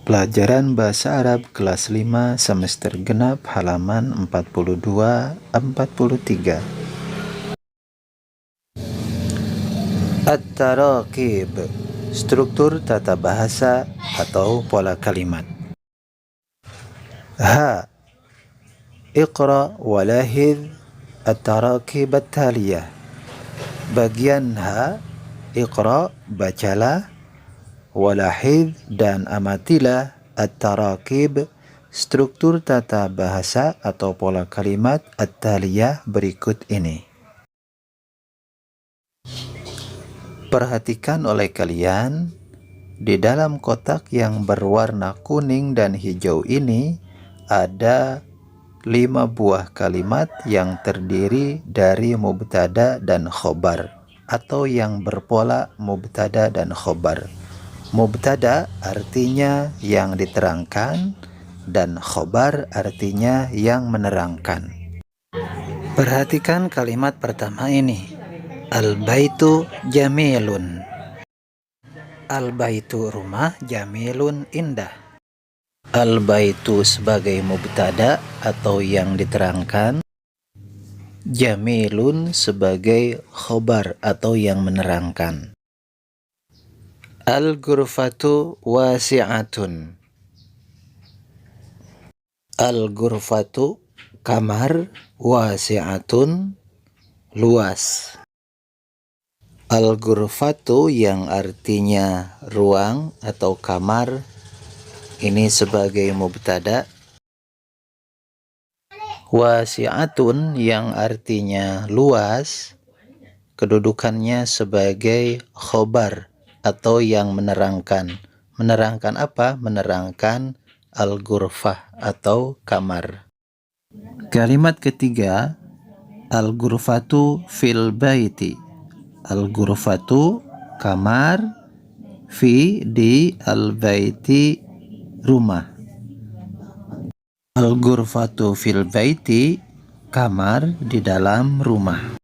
Pelajaran Bahasa Arab kelas 5 semester genap halaman 42-43. At-tarakib, struktur tata bahasa atau pola kalimat. Ha, iqra walahid at-tarakib at-taliyah. Bagian ha, iqra, bacalah, walahid, dan amatilah at-tarakib, struktur tata bahasa atau pola kalimat at-taliyah berikut ini. Perhatikan oleh kalian, di dalam kotak yang berwarna kuning dan hijau ini ada 5 buah kalimat yang terdiri dari mubtada dan khobar, atau yang berpola mubtada dan khobar. Mubtada artinya yang diterangkan dan khobar artinya yang menerangkan. Perhatikan kalimat pertama ini. Al-baitu jamilun. Al-baitu rumah, jamilun indah. Al-baitu sebagai mubtada atau yang diterangkan, jamilun sebagai khobar atau yang menerangkan. Al-ghurfatu wasi'atun. Al-ghurfatu kamar, wasi'atun luas. Al-ghurfatu yang artinya ruang atau kamar, ini sebagai mubtada. Wasi'atun yang artinya luas, kedudukannya sebagai khobar atau yang menerangkan. Menerangkan apa? Menerangkan al-ghurfah atau kamar. Kalimat ketiga, al-ghurfatu fil baiti. Al-ghurfatu kamar, fi di al-baiti rumah. Al-ghurfatu fil baiti kamar di dalam rumah.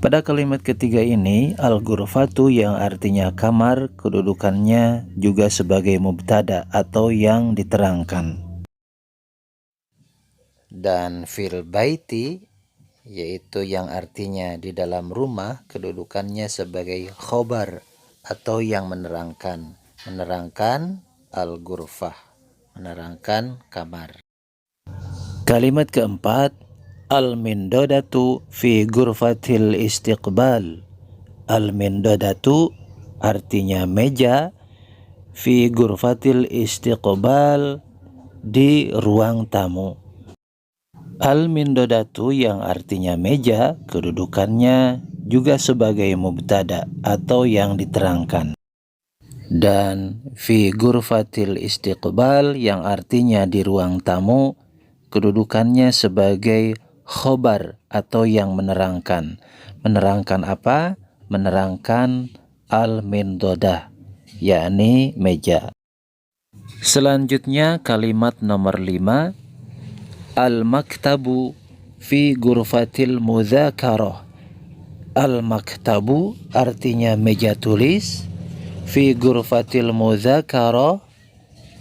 Pada kalimat ketiga ini, al-ghurfatu yang artinya kamar, kedudukannya juga sebagai mubtada atau yang diterangkan. Dan fil baiti, yaitu yang artinya di dalam rumah, kedudukannya sebagai khobar atau yang menerangkan. Menerangkan al-ghurfah, menerangkan kamar. Kalimat keempat, al-mindodatu fi ghurfatil istiqbal. Al-mindodatu artinya meja, fi ghurfatil istiqbal di ruang tamu. Al-mindodatu yang artinya meja, kedudukannya juga sebagai mubtada atau yang diterangkan. Dan fi ghurfatil istiqbal yang artinya di ruang tamu, kedudukannya sebagai khobar atau yang menerangkan. Menerangkan apa? Menerangkan al-mindodah, yakni meja. Selanjutnya kalimat nomor 5, al-maktabu fi ghurfatil mudzakarah. Al-maktabu artinya meja tulis, fi ghurfatil mudzakarah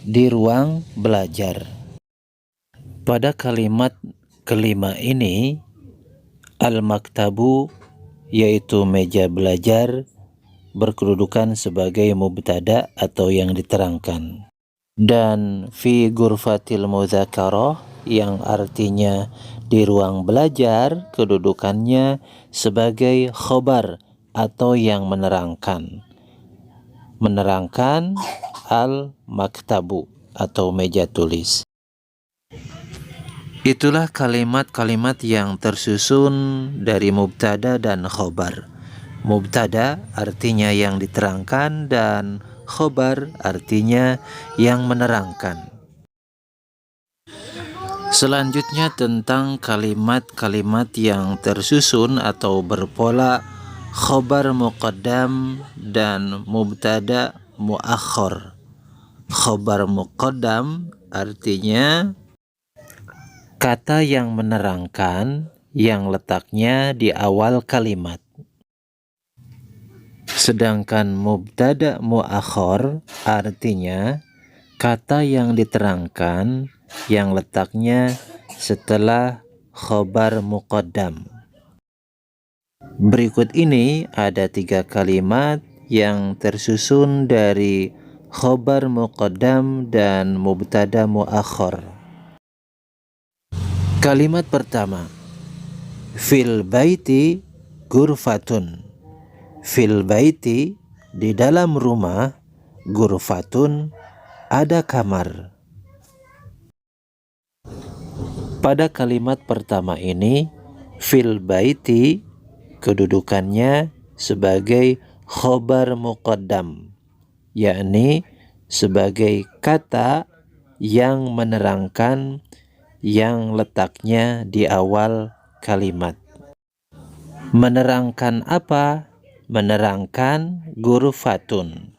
di ruang belajar. Pada kalimat kelima ini, al-maktabu yaitu meja belajar berkedudukan sebagai mubtada atau yang diterangkan. Dan fi ghurfatil mudzakarah yang artinya di ruang belajar, kedudukannya sebagai khobar atau yang menerangkan. Menerangkan al-maktabu atau meja tulis. Itulah kalimat-kalimat yang tersusun dari mubtada dan khobar. Mubtada artinya yang diterangkan dan khobar artinya yang menerangkan. Selanjutnya tentang kalimat-kalimat yang tersusun atau berpola khobar muqaddam dan mubtada muakhar. Khobar muqaddam artinya kata yang menerangkan yang letaknya di awal kalimat. Sedangkan mubtada muakhar artinya kata yang diterangkan yang letaknya setelah khobar muqaddam. Berikut ini ada 3 kalimat yang tersusun dari khobar muqaddam dan mubtada muakhar. Kalimat pertama, fil baiti gurfatun. Fil baiti, di dalam rumah, gurfatun, ada kamar. Pada kalimat pertama ini, fil baiti kedudukannya sebagai khobar muqaddam, yakni sebagai kata yang menerangkan yang letaknya di awal kalimat. Menerangkan apa? Menerangkan gurfatun.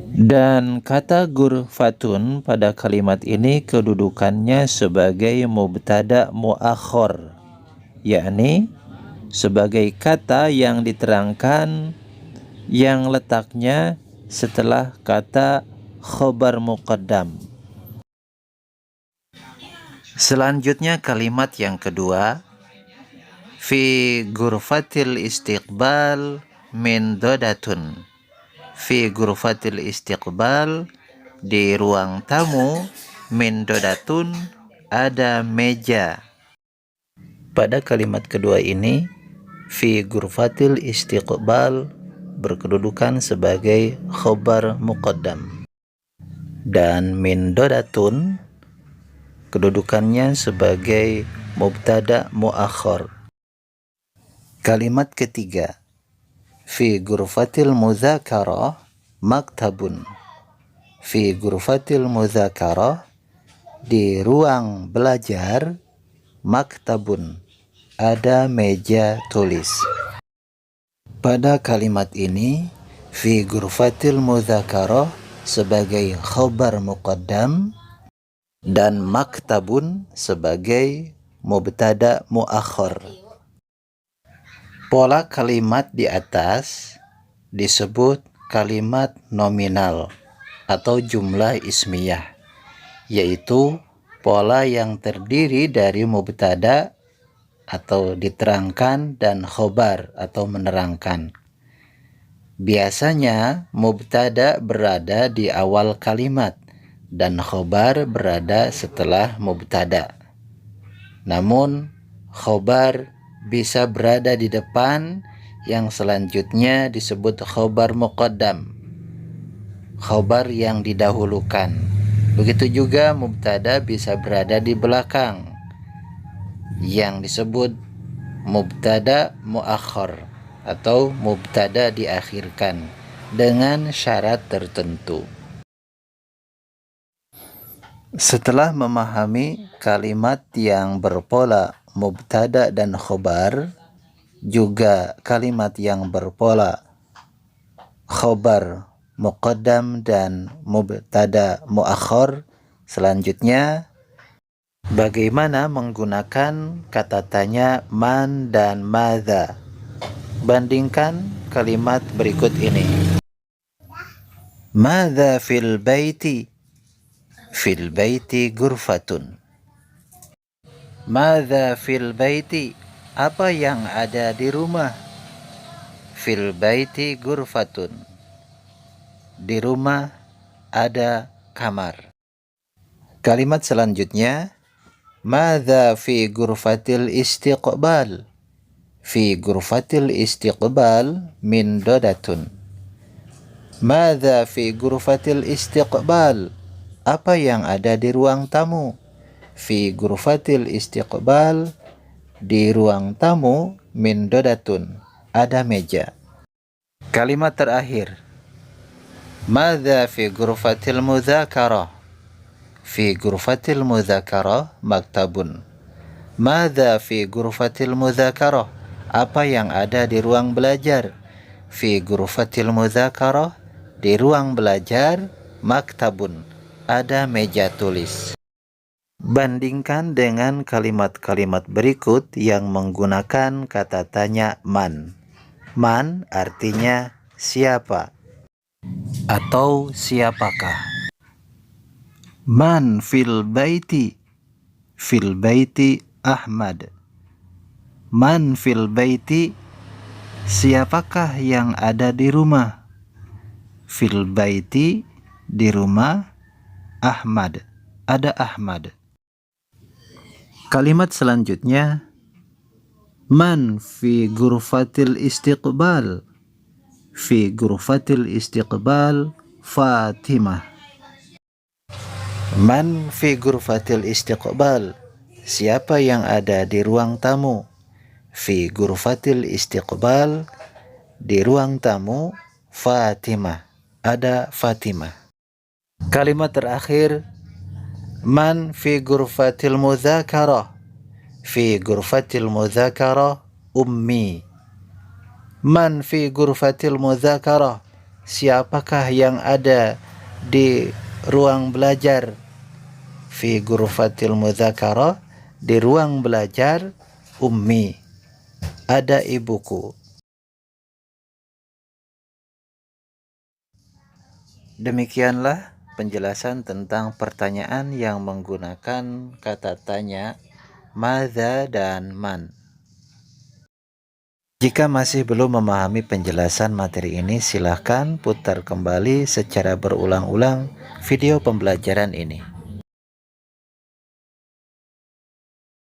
Dan kata gurfatun pada kalimat ini kedudukannya sebagai mubtada muakhar, yakni sebagai kata yang diterangkan yang letaknya setelah kata khobar muqaddam. Selanjutnya kalimat yang kedua, fi ghurfatil istiqbal min dodatun. Fi ghurfatil istiqbal, di ruang tamu, min dodatun, ada meja. Pada kalimat kedua ini, fi ghurfatil istiqbal berkedudukan sebagai khobar muqaddam, dan min dodatun kedudukannya sebagai mubtada muakhar. Kalimat ketiga, fi ghurfatil mudzakarah maktabun. Fi ghurfatil mudzakarah, di ruang belajar, maktabun, ada meja tulis. Pada kalimat ini, fi ghurfatil mudzakarah sebagai khobar muqaddam dan maktabun sebagai mubtada muakhar. Pola kalimat di atas disebut kalimat nominal atau jumlah ismiyah, yaitu pola yang terdiri dari mubtada atau diterangkan dan khobar atau menerangkan. Biasanya mubtada berada di awal kalimat dan khobar berada setelah mubtada. Namun khobar bisa berada di depan, yang selanjutnya disebut khobar muqaddam, khobar yang didahulukan. Begitu juga mubtada bisa berada di belakang, yang disebut mubtada muakhar atau mubtada diakhirkan dengan syarat tertentu. Setelah memahami kalimat yang berpola mubtada dan khobar, juga kalimat yang berpola khobar muqaddam dan mubtada muakhar, selanjutnya bagaimana menggunakan kata tanya man dan madza. Bandingkan kalimat berikut ini. Madza fil baiti? Fil baiti ghurfatun. Madza fil baiti? Apa yang ada di rumah? Fil baiti ghurfatun. Di rumah ada kamar. Kalimat selanjutnya, madza fi ghurfatil istiqbal? Fi ghurfatil istiqbal min dodatun. Madza fi ghurfatil istiqbal? Apa yang ada di ruang tamu? Fi ghurfatil istiqbal, di ruang tamu, min dodatun, ada meja. Kalimat terakhir, madza fi ghurfatil mudzakarah? Fi ghurfatil mudzakarah maktabun. Madza fi ghurfatil mudzakarah? Apa yang ada di ruang belajar? Fi ghurfatil mudzakarah, di ruang belajar, maktabun, ada meja tulis. Bandingkan dengan kalimat-kalimat berikut yang menggunakan kata tanya man. Man artinya siapa atau siapakah. Man fil baiti. Fil baiti Ahmad. Man fil baiti, siapakah yang ada di rumah? Fil baiti, di rumah. Ahmad, ada Ahmad. Kalimat selanjutnya, man fi ghurfatil istiqbal. Fi ghurfatil istiqbal Fatimah. Man fi ghurfatil istiqbal, siapa yang ada di ruang tamu? Fi ghurfatil istiqbal, di ruang tamu. Fatimah, ada Fatimah. Kalimat terakhir, man fi ghurfatil mudzakarah. Fi ghurfatil mudzakarah ummi. Man fi ghurfatil mudzakarah, siapakah yang ada di ruang belajar? Fi ghurfatil mudzakarah, di ruang belajar. Ummi, ada ibuku. Demikianlah penjelasan tentang pertanyaan yang menggunakan kata tanya madza dan man. Jika masih belum memahami penjelasan materi ini, silahkan putar kembali secara berulang-ulang video pembelajaran ini.